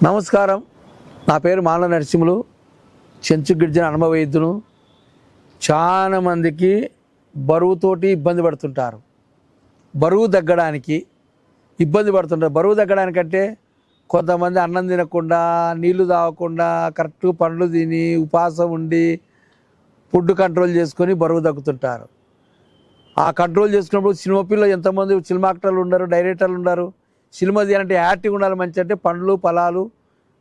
నమస్కారం. నా పేరు మాల నరసింహులు, చెంచు గిరిజన అనుభవ వైద్యును. చాలా మందికి బరువుతోటి ఇబ్బంది పడుతుంటారు. బరువు తగ్గడానికి ఇబ్బంది పడుతుంటారు. బరువు తగ్గడానికంటే కొంతమంది అన్నం తినకుండా, నీళ్లు తాగకుండా, కరెక్ట్ పండ్లు తిని ఉపవాసం ఉండి ఫుడ్ కంట్రోల్ చేసుకొని బరువు తగ్గుతుంటారు. ఆ కంట్రోల్ చేసుకున్నప్పుడు సినిమా పిల్లలు ఎంతమంది సినిమా యాక్టర్లు ఉన్నారు, డైరెక్టర్లు ఉన్నారు. సినిమా తీయాలంటే యాక్టివ్ ఉండాలి, మంచి అంటే పండ్లు ఫలాలు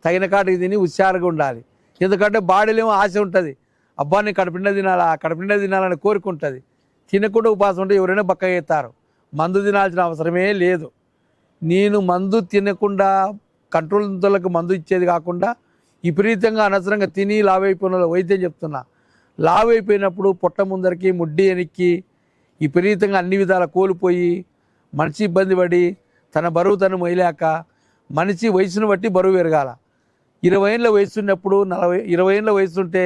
తగిన కాటికి తిని హుషారుగా ఉండాలి. ఎందుకంటే బాడీలో ఏమో ఆశ ఉంటుంది, అబ్బా నేను కడుపుండా తినాలా, కడుపుండా తినాలని కోరిక ఉంటుంది. తినకుండా ఉపవాసం ఉంటే ఎవరైనా బక్కగా అవుతారు. మందు తినాల్సిన అవసరమే లేదు. నేను మందు తినకుండా కంట్రోల్కి మందు ఇచ్చేది కాకుండా విపరీతంగా అనవసరంగా తిని లావైపోయిన వైద్యం చెప్తున్నా. లావైపోయినప్పుడు పొట్ట ముందరికి ముడ్డి వెనక్కి విపరీతంగా అన్ని విధాల కోల్పోయి మనిషి ఇబ్బంది పడి తన బరువు తను మొయ్యలేక మనిషి వయసును బట్టి బరువు పెరగాల. 20 ఏళ్ళ వయసు ఉన్నప్పుడు 20 ఏళ్ళ వయసు ఉంటే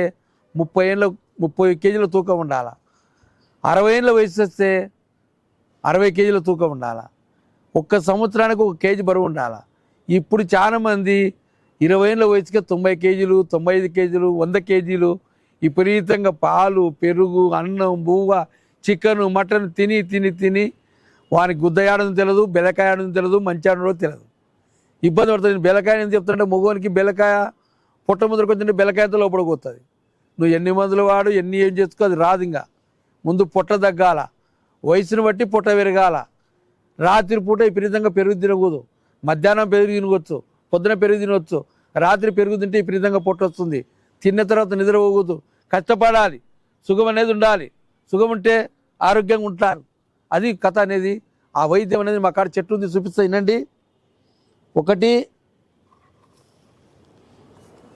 30 కేజీల తూకం ఉండాలి. 60 ఏళ్ళ వయసు వస్తే 60 కేజీల తూకం ఉండాలి. ఒక్క సంవత్సరానికి 1 కేజీ బరువు ఉండాలి. ఇప్పుడు చాలామంది 20 ఏళ్ళ వయసుకే 90 కేజీలు, 95 కేజీలు, 100 కేజీలు విపరీతంగా పాలు, పెరుగు, అన్నం, బువ్వ, చికెను, మటన్ తిని తిని తిని వానికి గుద్దయాడని తెలియదు, బెల్లకాయ ఆడని తెలియదు, మంచి ఆడనో తెలియదు. ఇబ్బంది పడుతుంది. బెల్లకాయ ఏం చెప్తుంటే మగవానికి బెల్లకాయ పొట్ట ముద్రకు వచ్చింటే బెల్లకాయతో లోపలిపోతుంది. నువ్వు ఎన్ని మందులు వాడు ఏం చేసుకో, అది రాదు. ఇంకా ముందు పొట్ట తగ్గాల, వయసును బట్టి పొట్ట పెరగాల. రాత్రి పూట విపరీతంగా పెరుగు తినకూడదు. మధ్యాహ్నం పెరుగు తినవచ్చు, పొద్దున పెరుగు తినవచ్చు. రాత్రి పెరుగు తింటే విపరీతంగా పొట్ట వస్తుంది. తిన్న తర్వాత నిద్రపోకూడదు, కష్టపడాలి, సుఖం అనేది ఉండాలి. సుఖం ఉంటే ఆరోగ్యంగా ఉంటారు. అది కథ అనేది. ఆ వైద్యం అనేది మా కాడ చెట్టు ఉంది, చూపిస్తా వినండి. ఒకటి,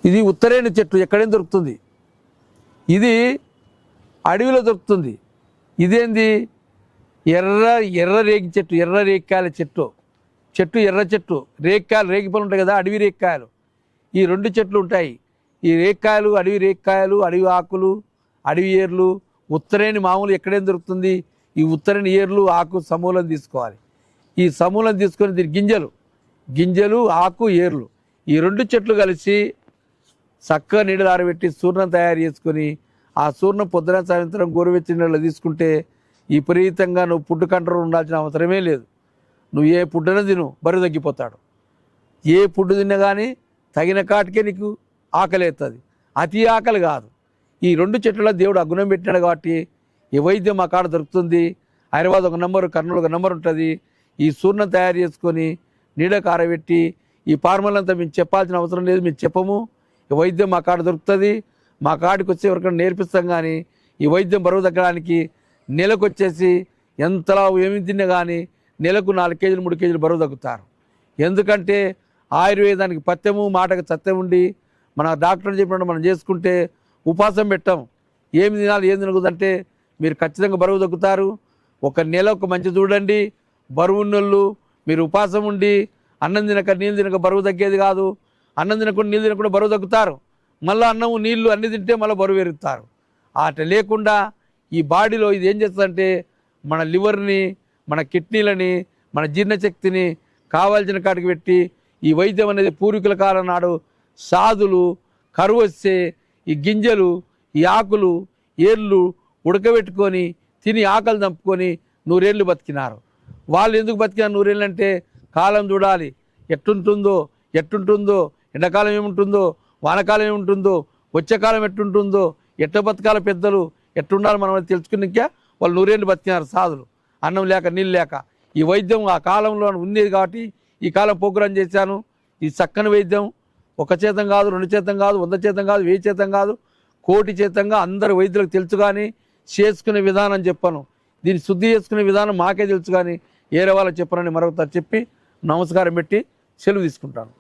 ఇది ఉత్తరేణి చెట్టు, ఎక్కడేం దొరుకుతుంది. ఇది అడవిలో దొరుకుతుంది. ఇదేంది, ఎర్ర రేగి చెట్టు, ఎర్ర రేగికాయల చెట్టు. ఎర్ర చెట్టు, రేగికాయలు, రేగిపళ్ళు ఉంటాయి కదా, అడవి రేగికాయలు. ఈ 2 చెట్లు ఉంటాయి. ఈ రేగికాయలు, అడవి రేగికాయలు, అడవి ఆకులు, అడవి ఏర్లు. ఉత్తరేణి మామూలు ఎక్కడేం దొరుకుతుంది. ఈ ఉత్తరేణి ఏర్లు, ఆకు సమూలం తీసుకోవాలి. ఈ సమూలం తీసుకొని దీని గింజలు, ఆకు, ఏర్లు, ఈ 2 చెట్లు కలిసి చక్కగా నీళ్ళు ఆరబెట్టి చూర్ణం తయారు చేసుకొని ఆ చూర్ణం పొద్దున సాయంత్రం గోరువెచ్చని నీళ్ళు తీసుకుంటే విపరీతంగా నువ్వు ఫుడ్ కంట్రోల్ ఉండాల్సిన అవసరమే లేదు. నువ్వు ఏ ఫుడ్డైనా తిను, బరువు తగ్గిపోతాడు. ఏ ఫుడ్ తిన్నా కానీ తగిన కాటికే నీకు ఆకలి అవుతుంది, అతి ఆకలి కాదు. ఈ 2 చెట్లలో దేవుడు అగుణం పెట్టినాడు కాబట్టి ఈ వైద్యం మా కాడ దొరుకుతుంది. హైదరాబాద్ 1 నంబరు, కర్నూలు 1 నంబర్ ఉంటుంది. ఈ చూర్ణం తయారు చేసుకొని నీడకు ఆరబెట్టి ఈ ఫార్ములంతా మేము చెప్పాల్సిన అవసరం లేదు, మేము చెప్పము. ఈ వైద్యం మా కాడ దొరుకుతుంది. మా కాడికి వచ్చి ఎవరికైనా నేర్పిస్తాం. కానీ ఈ వైద్యం బరువు తగ్గడానికి నెలకు వచ్చేసి ఎంతలా ఏమి తిన్నా కానీ నెలకు 4 కేజీలు 3 కేజీలు బరువు తగ్గుతారు. ఎందుకంటే ఆయుర్వేదానికి పథ్యము, మాటకు సత్యం ఉండి మన డాక్టర్ చెప్పినట్టు మనం చేసుకుంటే ఉపవాసం పెట్టాం. ఏమి తినాలి ఏం తినకూడదంటే మీరు ఖచ్చితంగా బరువు తగ్గుతారు. ఒక నెల ఒక మంచి చూడండి. బరువు ఉన్నోళ్ళు మీరు ఉపవాసం ఉండి అన్నం తినక నీళ్ళు తినక బరువు తగ్గేది కాదు. అన్నం తినకుండా నీళ్ళు తినకుండా బరువు తగ్గుతారు. మళ్ళీ అన్నము నీళ్ళు అన్ని తింటే మళ్ళీ బరువు పెరుగుతారు. అట్లా లేకుండా ఈ బాడీలో ఇది ఏం చేస్తుందంటే మన లివర్ని, మన కిడ్నీలని, మన జీర్ణశక్తిని కావాల్సిన కాడికి పెట్టి ఈ వైద్యం అనేది పూర్వీకుల కాలం నాడు సాధులు కరువు వస్తే ఈ గింజలు, ఈ ఆకులు, ఏర్లు ఉడకబెట్టుకొని తిని ఆకలి చంపుకొని 100 ఏళ్ళు బతికినారు. వాళ్ళు ఎందుకు బతికినారు 100 ఏళ్ళు అంటే కాలం చూడాలి, ఎట్టుంటుందో, ఎండాకాలం ఏముంటుందో, వానకాలం ఏముంటుందో, వచ్చే కాలం ఎట్టుంటుందో, ఎట్ట బతకాల పెద్దలు ఎట్టుండాలి మనం తెలుసుకున్నాక వాళ్ళు 100 ఏళ్ళు బతికినారు సాధులు, అన్నం లేక నీళ్ళు లేక. ఈ వైద్యం ఆ కాలంలో ఉండేది కాబట్టి ఈ కాలం ప్రోగ్రాం చేశాను. ఈ చక్కని వైద్యం 1 చేతం కాదు, 2 చేతం కాదు, 100 చేతం కాదు, 1000 చేతం కాదు, 1,000,000 చేతంగా అందరు వైద్యులకు తెలుసు. కానీ చేసుకునే విధానం చెప్పను. దీన్ని శుద్ధి చేసుకునే విధానం మాకే తెలుసు. కానీ వేరే వాళ్ళకి చెప్పనని మరొకసారి చెప్పి నమస్కారం పెట్టి సెలవు తీసుకుంటాను.